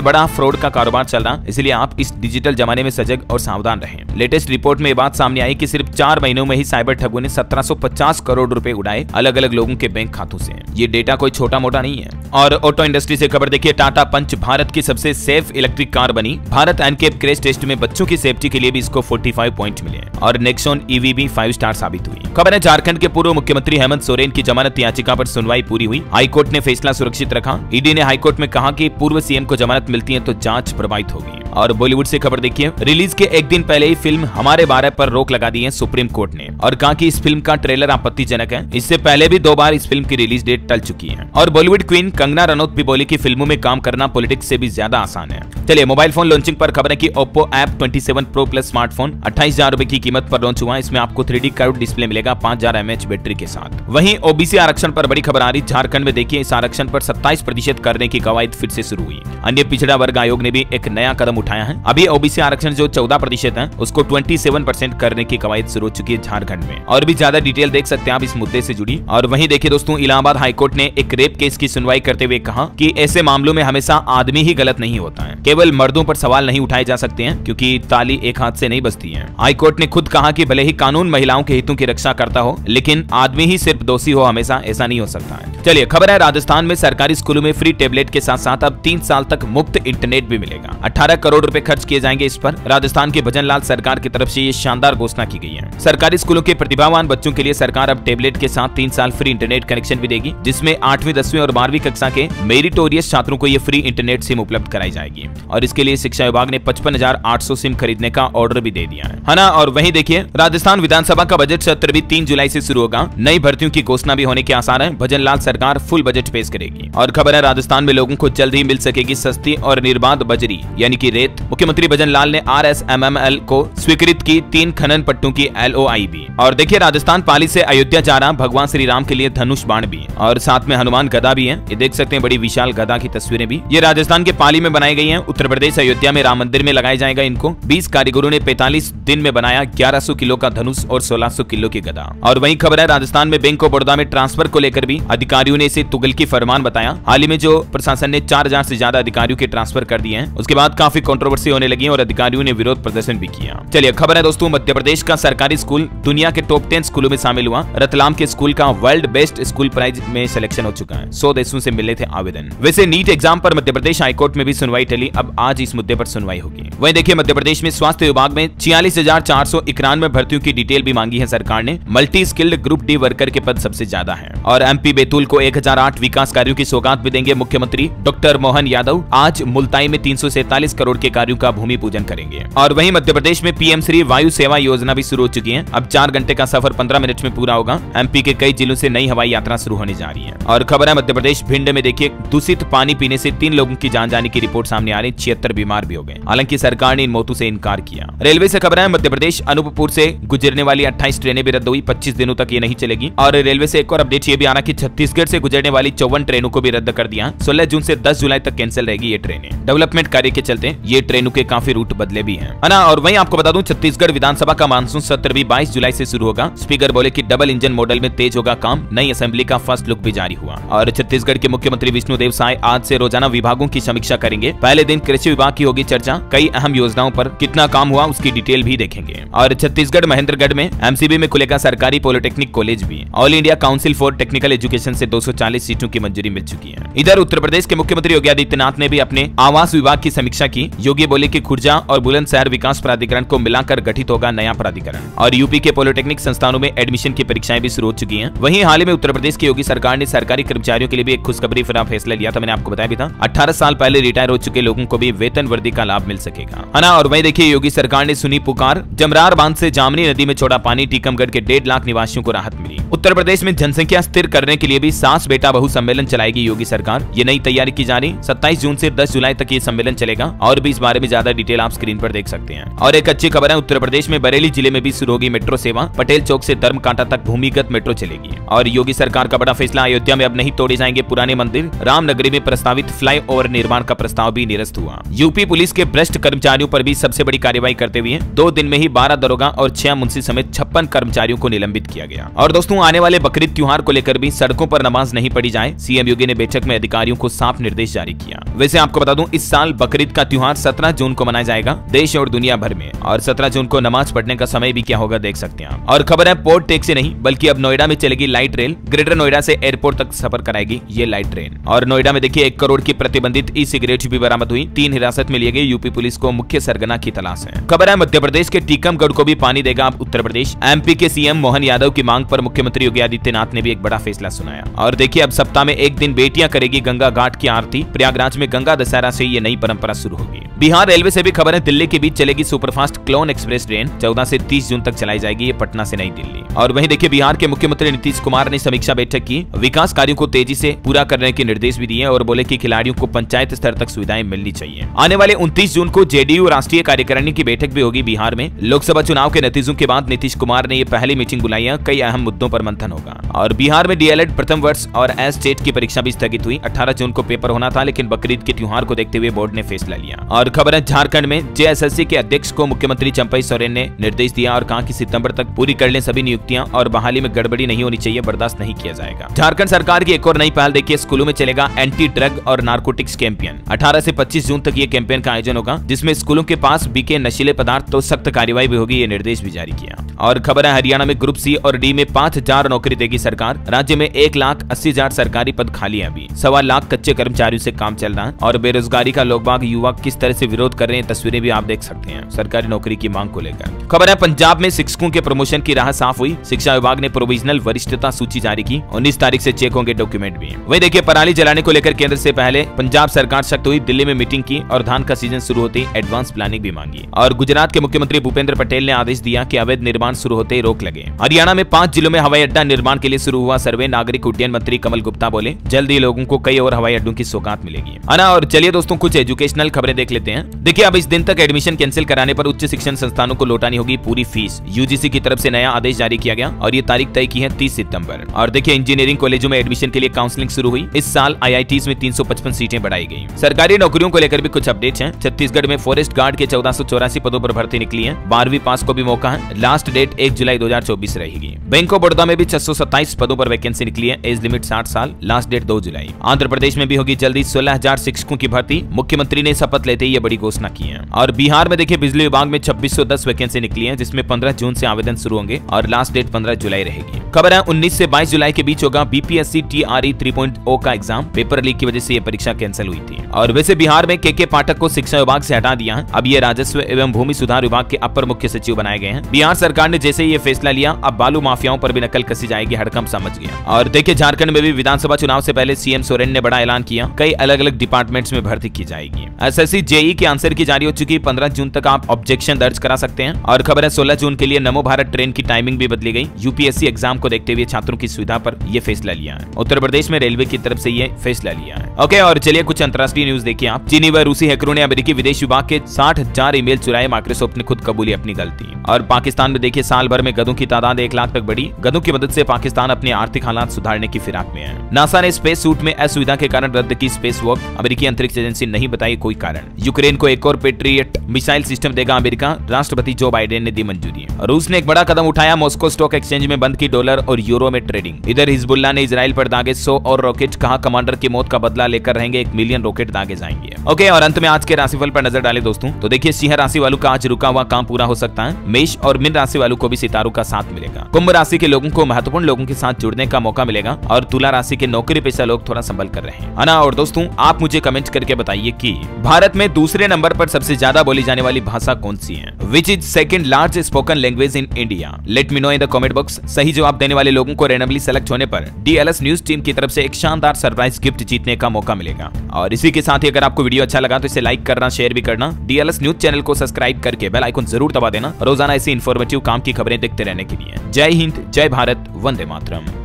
बड़ा फ्रॉड का कारोबार चल रहा, इसलिए आप इस डिजिटल जमाने में सजग और सावधान रहें। लेटेस्ट रिपोर्ट में बात सामने आई कि सिर्फ 4 महीनों में ही साइबर ठगों ने 1750 करोड़ रुपए उड़ाए अलग अलग लोगों के बैंक खातों से। ये डेटा कोई छोटा मोटा नहीं है। और ऑटो इंडस्ट्री से खबर देखिए, टाटा पंच भारत की सबसे सेफ इलेक्ट्रिक कार बनी। भारत एनकेप क्रैश टेस्ट में बच्चों की सेफ्टी के लिए भी इसको 45 पॉइंट मिले और नेक्सॉन EV भी 5 स्टार साबित हुई। खबर है झारखंड के पूर्व मुख्यमंत्री हेमंत सोरेन की जमानत याचिका पर सुनवाई पूरी हुई। हाईकोर्ट ने फैसला सुरक्षित रखा। ईडी ने हाईकोर्ट में कहा कि पूर्व CM को जमानत मिलती है तो जांच प्रभावित होगी। और बॉलीवुड से खबर देखिए, रिलीज के एक दिन पहले ही फिल्म हमारे 12 पर रोक लगा दी है सुप्रीम कोर्ट ने और कहा कि इस फिल्म का ट्रेलर आपत्तिजनक है। इससे पहले भी 2 बार इस फिल्म की रिलीज डेट टल चुकी है। और बॉलीवुड क्वीन कंगना रनौत भी बोली कि फिल्मों में काम करना पॉलिटिक्स से भी ज्यादा आसान है। चलिए मोबाइल फोन लॉन्चिंग पर खबर है कि Oppo F27 Pro Plus smartphone 28,000 रुपए की कीमत पर लॉन्च हुआ। इसमें आपको 3D कर्व डिस्प्ले मिलेगा 5000 mAh बैटरी के साथ। वहीं OBC आरक्षण पर बड़ी खबर आ रही। झारखंड में देखिए इस आरक्षण पर 27% करने की कवायद फिर से शुरू हुई। अन्य पिछड़ा वर्ग आयोग ने भी एक नया कदम उठाया है। अभी OBC आरक्षण जो 14% है उसको 27% करने की कवायद शुरू हो चुकी है झारखंड में। और भी ज्यादा डिटेल देख सकते हैं आप इस मुद्दे से जुड़ी। और वहीं देखिए दोस्तों, इलाहाबाद हाईकोर्ट ने एक रेप केस की सुनवाई करते हुए कहा कि ऐसे मामलों में हमेशा आदमी ही गलत नहीं होता है, केवल मर्दों पर सवाल नहीं उठाए जा सकते हैं क्योंकि ताली एक हाथ से नहीं बजती है। हाईकोर्ट ने खुद कहा कि भले ही कानून महिलाओं के हितों की रक्षा करता हो, लेकिन आदमी ही सिर्फ दोषी हो हमेशा ऐसा नहीं हो सकता है। चलिए खबर है राजस्थान में सरकारी स्कूलों में फ्री टेबलेट के साथ साथ अब 3 साल तक मुफ्त इंटरनेट भी मिलेगा। 18 करोड़ रुपए खर्च किए जाएंगे इस पर। राजस्थान के भजनलाल सरकार की तरफ से ये शानदार घोषणा की गई है। सरकारी स्कूलों के प्रतिभावान बच्चों के लिए सरकार अब टेबलेट के साथ 3 साल फ्री इंटरनेट कनेक्शन भी देगी, जिसमें 8वीं 10वीं और 12वीं कक्षा के मेरिटोरियस छात्रों को ये फ्री इंटरनेट सिम उपलब्ध कराई जाएगी। और इसके लिए शिक्षा विभाग ने 55,800 सिम खरीदने का ऑर्डर भी दे दिया है ना। और वहीं देखिए राजस्थान विधानसभा का बजट सत्र भी 3 जुलाई से शुरू होगा। नई भर्तियों की घोषणा भी होने के आसार है। भजनलाल सरकार फुल बजट पेश करेगी। और खबर है राजस्थान में लोगों को जल्द ही मिल सकेगी सस्ती और निर्बाध बजरी यानी कि रेत। मुख्यमंत्री भजनलाल ने RSMML को स्वीकृत की 3 खनन पट्टों की LOI भी। और देखिए राजस्थान पाली से अयोध्या जा रहा भगवान श्री राम के लिए धनुष बाण भी और साथ में हनुमान गदा भी है। ये देख सकते हैं बड़ी विशाल गदा की तस्वीरें भी। ये राजस्थान के पाली में बनाई गई हैं। उत्तर प्रदेश अयोध्या में राम मंदिर में लगाया जाएगा इनको। 20 कारीगरों ने 45 दिन में बनाया 1100 किलो का धनुष और 1600 किलो की गदा। और वहीं खबर है राजस्थान में बैंक ऑफ बड़ौदा में ट्रांसफर को लेकर भी अधिकारियों ने इसे तुगलकी फरमान बताया। हाल ही में जो प्रशासन ने 4000 से ज्यादा अधिकारियों के ट्रांसफर कर दिए हैं, उसके बाद काफी कंट्रोवर्सी होने लगी और अधिकारियों ने विरोध प्रदर्शन भी किया। चलिए खबर है दोस्तों, मध्य प्रदेश का सरकारी स्कूल दुनिया के टॉप 10 स्कूलों में शामिल हुआ। रतलाम के स्कूल का वर्ल्ड बेस्ट स्कूल प्राइज में सिलेक्शन हो चुका है। 100 देशों से मिले थे आवेदन। वैसे नीट एग्जाम पर मध्य प्रदेश हाईकोर्ट में भी सुनवाई टली। अब आज इस मुद्दे पर सुनवाई होगी। वहीं देखिए मध्य प्रदेश में स्वास्थ्य विभाग में 46,491 भर्तियों की डिटेल भी मांगी है सरकार ने। Multi skilled group D worker के पद सबसे ज्यादा है। और MP बैतूल को 1008 विकास कार्यों की सौगात भी देंगे मुख्यमंत्री डॉक्टर मोहन यादव। आज मुल्ताई में 347 करोड़ के कार्यों का भूमि पूजन करेंगे। और वहीं मध्य प्रदेश में PM श्री वायु सेवा योजना भी शुरू हो चुकी है। अब 4 घंटे का सफर 15 मिनट में पूरा होगा। MP के कई जिलों से नई हवाई यात्रा शुरू होने जा रही है। और खबर है मध्य प्रदेश भिंड में देखिए दूषित पानी पीने से 3 लोगों की जान जाने की रिपोर्ट सामने आ रही। 76 बीमार भी हो गए। हालांकि सरकार ने इन मौतों से इनकार किया। रेलवे से खबर है मध्य प्रदेश अनूपपुर से गुजरने वाली 28 ट्रेनें भी रद्द हुई। 25 दिनों तक ये नहीं चलेगी। और रेलवे से एक और अपडेट ये भी आ रहा कि छत्तीसगढ़ से गुजरने वाली 54 ट्रेनों को भी रद्द कर दिया। 16 जून से 10 जुलाई तक कैंसिल रहेगी ये ट्रेनें। डेवलपमेंट कार्य के चलते ये ट्रेनों के काफी रूट बदले भी हैं, है ना। और वहीं आपको बता दूं छत्तीसगढ़ विधानसभा का मानसून सत्र भी 22 जुलाई से शुरू होगा। स्पीकर बोले कि डबल इंजन मॉडल में तेज होगा काम। नई असेंबली का फर्स्ट लुक भी जारी हुआ और छत्तीसगढ़ के मुख्यमंत्री विष्णुदेव साय आज से रोजाना विभागों की समीक्षा करेंगे। पहले दिन कृषि विभाग की होगी चर्चा, कई अहम योजनाओं पर कितना काम हुआ उसकी डिटेल भी देखेंगे। और छत्तीसगढ़ महेंद्रगढ़ में एमसीबी में खुलेगा सरकारी पॉलिटेक्निक कॉलेज भी। All India council for technical education से 240 सीटों की मंजूरी मिल चुकी है। इधर उत्तर प्रदेश के मुख्यमंत्री योगी आदित्यनाथ ने भी अपने आवास विभाग की समीक्षा की। योगी बोले कि खुर्जा और बुलंदशहर विकास प्राधिकरण को मिलाकर गठित होगा नया प्राधिकरण। और यूपी के पॉलिटेक्निक संस्थानों में एडमिशन की परीक्षाएं भी शुरू हो चुकी हैं। वहीं हाल ही में उत्तर प्रदेश की योगी सरकार ने सरकारी कर्मचारियों के लिए भी एक खुशखबरी भरा फैसला लिया था, मैंने आपको बताया भी था। 18 साल पहले रिटायर हो चुके लोगों को भी वेतन वृद्धि का लाभ मिल सकेगा, है ना। और वहीं देखिए योगी सरकार ने सुनी पुकार, जमरार बांध से जामनी नदी में छोड़ा पानी, टीकमगढ़ के 1.5 लाख निवासियों को राहत मिली। उत्तर प्रदेश में जनसंख्या स्थिर करने के लिए भी सास बेटा बहु सम्मेलन चलाएगी योगी सरकार। ये नई तैयारी की जा रही। 27 जून से 10 जुलाई तक ये सम्मेलन चलेगा और भी इस बारे में ज्यादा डिटेल आप स्क्रीन पर देख सकते हैं। और एक अच्छी खबर है, उत्तर प्रदेश में बरेली जिले में भी शुरू होगी मेट्रो सेवा। पटेल चौक से धर्मकांटा तक भूमिगत मेट्रो चलेगी। और योगी सरकार का बड़ा फैसला, अयोध्या में अब नहीं तोड़े जाएंगे पुराने मंदिर। रामनगरी में प्रस्तावित फ्लाईओवर निर्माण का प्रस्ताव भी निरस्त हुआ। यूपी पुलिस के भ्रष्ट कर्मचारियों पर भी सबसे बड़ी कार्रवाई करते हुए 2 दिन में ही 12 दरोगा और 6 मुंशी समेत 56 कर्मचारियों को निलंबित किया गया। और दोस्तों आने वाले बकरीद त्योहार को लेकर भी सड़कों पर नमाज नहीं पढ़ी जाए, सीएम योगी ने बैठक में अधिकारियों को साफ निर्देश जारी किया। वैसे आपको बता दूं इस साल बकरीद का त्योहार 17 जून को मनाया जाएगा देश और दुनिया भर में। और 17 जून को नमाज पढ़ने का समय भी क्या होगा देख सकते हैं आप। और खबर है पोर्ट टैक्सी नहीं बल्कि अब नोएडा में चलेगी लाइट रेल। ग्रेटर नोएडा से एयरपोर्ट तक सफर कराएगी ये लाइट ट्रेन। और नोएडा में देखिए 1 करोड़ की प्रतिबंधित ई सिगरेट भी बरामद हुई। 3 हिरासत में लिए गए। यूपी पुलिस को मुख्य सरगना की तलाश है। खबर है मध्य प्रदेश के टीकमगढ़ को भी पानी देगा अब उत्तर प्रदेश। एमपी के सीएम मोहन यादव की मांग पर मुख्यमंत्री योगी आदित्यनाथ ने भी एक बड़ा फैसला सुनाया। और देखिए अब सप्ताह में एक दिन बेटियां करेगी गंगा घाट की आरती। प्रयागराज में गंगा दशहरा से ये नई परंपरा शुरू होगी। बिहार रेलवे से भी खबर है, दिल्ली के बीच चलेगी सुपरफास्ट क्लोन एक्सप्रेस ट्रेन। 14 से 30 जून तक चलाई जाएगी ये पटना से नई दिल्ली। और वहीं देखिए बिहार के मुख्यमंत्री नीतीश कुमार ने समीक्षा बैठक की। विकास कार्यों को तेजी से पूरा करने के निर्देश भी दिए और बोले कि खिलाड़ियों को पंचायत स्तर तक सुविधाएं मिलनी चाहिए। आने वाले 29 जून को जेडीयू राष्ट्रीय कार्यकारिणी की बैठक भी होगी बिहार में। लोकसभा चुनाव के नतीजों के बाद नीतीश कुमार ने ये पहली मीटिंग बुलाई है। कई अहम मुद्दों पर मंथन होगा। और बिहार में डीएलएड प्रथम वर्ष और एस्टेट की परीक्षा भी स्थगित हुई। 18 जून को पेपर होना था लेकिन बकरीद के त्योहार को देखते हुए बोर्ड ने फैसला लिया। और खबर है झारखंड में जेएसएससी के अध्यक्ष को मुख्यमंत्री चंपई सोरेन ने निर्देश दिया और कहा कि सितंबर तक पूरी कर लें सभी नियुक्तियां और बहाली में गड़बड़ी नहीं होनी चाहिए, बर्दाश्त नहीं किया जाएगा। झारखंड सरकार की एक और नई पहल देखिए, स्कूलों में चलेगा एंटी ड्रग और नारकोटिक्स कैंपेन। 18 से 25 जून तक ये कैंपेन का आयोजन होगा जिसमें स्कूलों के पास बिके नशीले पदार्थ तो सख्त कार्रवाई भी होगी, ये निर्देश भी जारी किया। और खबर है हरियाणा में ग्रुप सी और डी में 5000 नौकरी देगी सरकार। राज्य में 1,80,000 सरकारी पद खाली है। अभी 1.25 लाख कच्चे कर्मचारियों से काम चल रहा है। और बेरोजगारी का लोग बाग युवा किस तरह से विरोध कर रहे हैं तस्वीरें भी आप देख सकते हैं सरकारी नौकरी की मांग को लेकर। खबर है पंजाब में शिक्षकों के प्रमोशन की राह साफ हुई। शिक्षा विभाग ने प्रोविजनल वरिष्ठता सूची जारी की। 19 तारीख से चेक होंगे डॉक्यूमेंट भी। वही देखिए पराली जलाने को लेकर केंद्र से पहले पंजाब सरकार सख्त हुई। दिल्ली में मीटिंग की और धान का सीजन शुरू होते ही एडवांस प्लानिंग भी मांगी। और गुजरात के मुख्यमंत्री भूपेंद्र पटेल ने आदेश दिया कि अवैध निर्माण शुरू होते ही रोक लगे। हरियाणा में 5 जिलों में हवाई अड्डा निर्माण के लिए शुरू हुआ सर्वे। नागरिक उड्डयन मंत्री कमल गुप्ता बोले जल्द ही लोगों को कई और हवाई अड्डों की सौगात मिलेगी। और चलिए दोस्तों कुछ एजुकेशनल खबरें देख लेते हैं। देखिए अब इस दिन तक एडमिशन कैंसिल कराने पर उच्च शिक्षण संस्थानों को लौटानी होगी पूरी फीस। यूजीसी की तरफ से नया आदेश जारी किया गया और ये तारीख तय की है 30 सितंबर। और देखिए इंजीनियरिंग कॉलेजों में एडमिशन के लिए काउंसलिंग शुरू हुई। इस साल आईआईटीज में 355 सीटें बढ़ाई गई। सरकारी नौकरियों को लेकर भी कुछ अपडेट्स हैं। छत्तीसगढ़ में फॉरेस्ट गार्ड के 1484 पदों पर भर्ती निकली है। 12वीं पास को भी मौका है। लास्ट डेट 1 जुलाई 2024 रहेगी। बैंक ऑफ बड़ौदा में भी 627 पदों पर वैकेंसी निकली है। एज लिमिट 60 साल। लास्ट डेट 2 जुलाई। आंध्र प्रदेश में भी होगी जल्दी 16,000 शिक्षकों की भर्ती। मुख्यमंत्री ने शपथ लेते ही ये बड़ी घोषणा की है। और बिहार में देखिए बिजली विभाग में 2610 वैकेंसी निकली है जिसमें 15 जून से आवेदन शुरू होंगे और लास्ट डेट 15 जुलाई रहेगी। खबर है 19 से 22 जुलाई के बीच होगा बीपीएससी TRE 3.0 का एग्जाम। पेपर लीक की वजह से ये परीक्षा कैंसिल हुई थी। और वैसे बिहार में के पाठक को शिक्षा विभाग से हटा दिया है। अब ये राजस्व एवं भूमि सुधार विभाग के अपर मुख्य सचिव बनाए गए हैं। बिहार सरकार ने जैसे ये फैसला लिया अब बालू माफियाओं पर भी नकल कसी जाएगी, हड़कंप समझ गया। और देखिए झारखंड में भी विधानसभा चुनाव से पहले सीएम सोरेन ने बड़ा ऐलान किया, कई अलग अलग डिपार्टमेंट्स में भर्ती की जाएगी। एसएससी जेई की आंसर की जारी हो चुकी। 15 जून तक आप ऑब्जेक्शन दर्ज करा सकते हैं। और खबर है 16 जून के लिए नमो भारत ट्रेन की टाइमिंग भी बदली गई। यूपीएससी एग्जाम को देखते हुए छात्रों की सुविधा पर यह फैसला लिया है। उत्तर प्रदेश में रेलवे की तरफ से ये फैसला लिया है। ओके और चलिए कुछ अंतर्राष्ट्रीय न्यूज देखिए आप। चीनी व रूसी हैकरों ने अमेरिकी विदेश विभाग के 60,000 ईमेल चुराए। माइक्रोसॉफ्ट ने खुद कबूली अपनी गलती। और पाकिस्तान में देखिए साल भर में गधों की तादाद 1 लाख तक बढ़ी। गधों की मदद से पाकिस्तान अपने आर्थिक हालात सुधारने की फिराक में है। नासा ने स्पेस सूट में असुविधा के कारण रद्द की स्पेस वॉक। अमेरिकी अंतरिक्ष एजेंसी नहीं बताई कोई कारण। यूक्रेन को एक और पेट्रियट मिसाइल सिस्टम देगा अमेरिका, राष्ट्रपति जो बाइडेन ने दी मंजूरी। रूस ने एक बड़ा कदम उठाया, मॉस्को स्टॉक एक्सचेंज में बंद की डॉलर और यूरो में ट्रेडिंग। इधर हिजबुल्लाह ने इजराइल पर दागे 100 और रॉकेट, कहा कमांडर की मौत का बदला लेकर रहेंगे, 1 मिलियन रॉकेट दागे जाएंगे। ओके, और अंत में आज के राशिफल पर नजर डाले दोस्तों, तो देखिए सिंह राशि वालों का आज रुका हुआ काम पूरा हो सकता है। मेष और मीन राशि वालों को भी सितारों का साथ मिलेगा। कुंभ राशि के लोगों को महत्वपूर्ण लोगों के साथ जुड़ने का मौका मिलेगा और तुला राशि के नौकरी पेशा लोग थोड़ा संभल कर रहे हैं, है ना। और दोस्तों आप मुझे कमेंट करके बताइए कि भारत में दूसरे नंबर पर सबसे ज्यादा बोली जाने वाली भाषा कौन सी है? Which is second large spoken language in India? Let me know in the comment box. सही जवाब देने वाले लोगों को रैंडमली सेलेक्ट होने पर DLS न्यूज टीम की तरफ से एक शानदार सरप्राइज गिफ्ट जीतने का मौका मिलेगा। और इसी के साथ ही अगर आपको वीडियो अच्छा लगा तो इसे लाइक करना, शेयर भी करना, DLS न्यूज चैनल को सब्सक्राइब करके बेल आइकन जरूर दबा देना रोजाना ऐसी इंफॉर्मेटिव काम की खबरें देखते रहने के लिए। जय हिंद, जय भारत, वंदे मातरम।